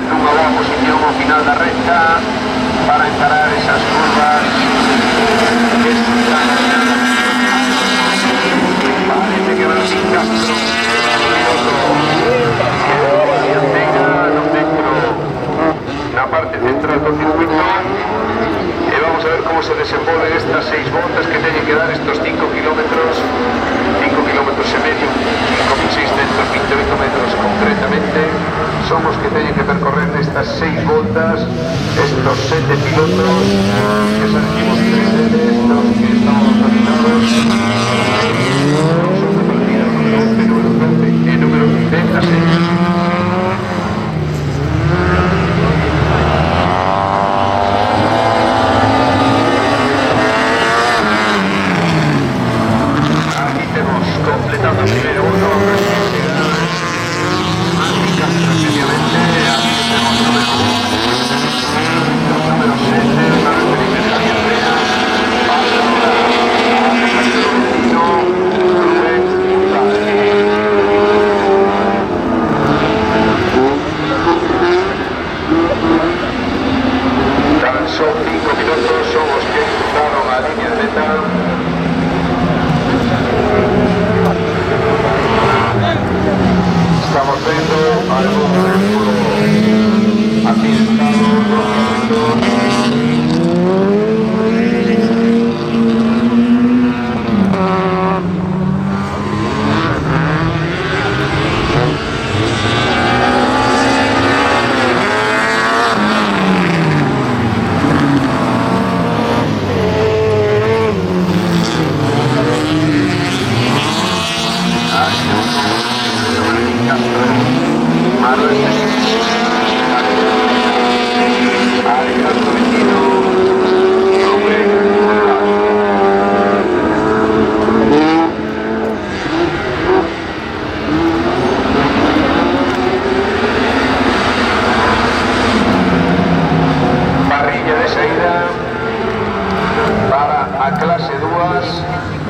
nunha boa posición ao final da recta para encarar esas curvas que están. Parece que Martín Castro, piloto que va a dianteira no centro, na parte central do circuito, e vamos a ver como se desenvolven estas 6 voltas que teñen que dar estos 5 kilómetros e medio, 5.628 metros concretamente, son os que teñen que percorrer nestas 6 voltas estos 7 pilotos, que salimos 3 deles, los que estamos autorizados, son de partida número 11, número 12 e número 36. Completando primero uno, Martín Castro previamente, aquí tenemos número 7, para el Felipe de la Guerrera, pasa ahora a Rubén Tan son 5 minutos, son los que cruzaron a línea de meta. Estamos vendo algún vehículo accidentado,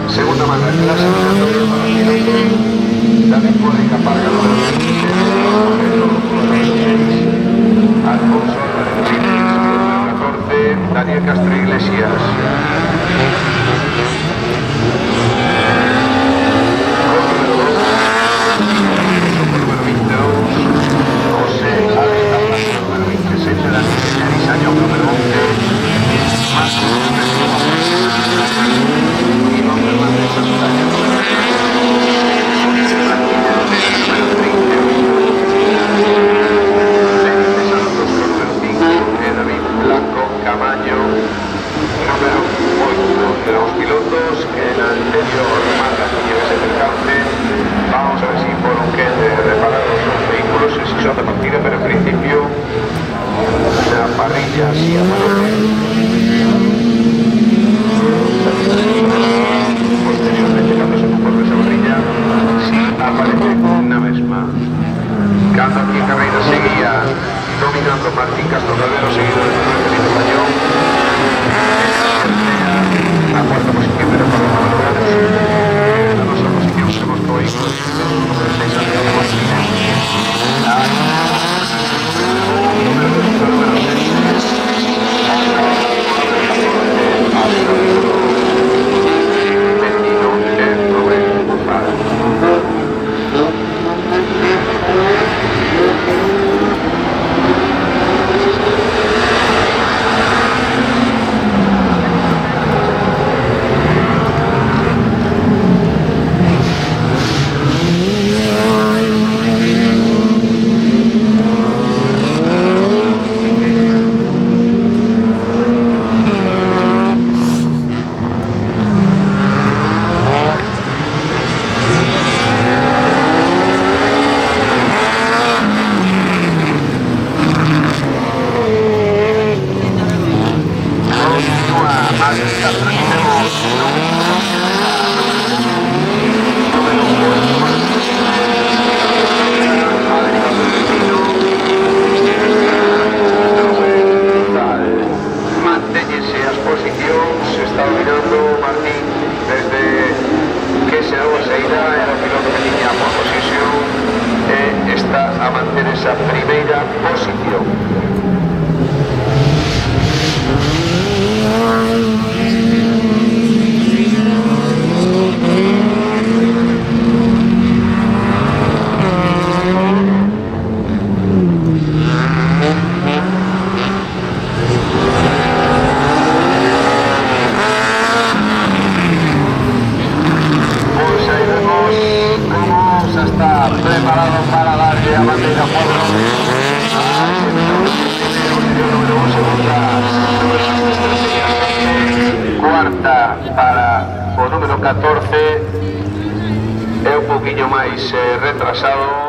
segunda manga clase David Bodeca Parga número 27, Alfonso número 14, Daniel Castro Iglesias. Número 22, José Alex número 26, Daniel Isaño número 11, Camaño, número 8 de los pilotos que en el anterior marca tenía ese percance. Vamos a ver si fueron que repararon sus vehículos en sesión de partida, pero en principio la parrilla sí aparece. Posteriormente, cuando se compone esa parrilla, sí aparece una mesma. Cando aquí en carreira seguía dominando Martín Castro Calvero, seguido de Felipe Pañón. La cuarta posición de Rafael Martínez. La nosa posición tenemos que vehículos número 6 Santiago Martínez. Número 2 número 6 posición. Preparado para darle a bandera cuadro. Cuarta para o número 14, é un poquinho máis retrasado.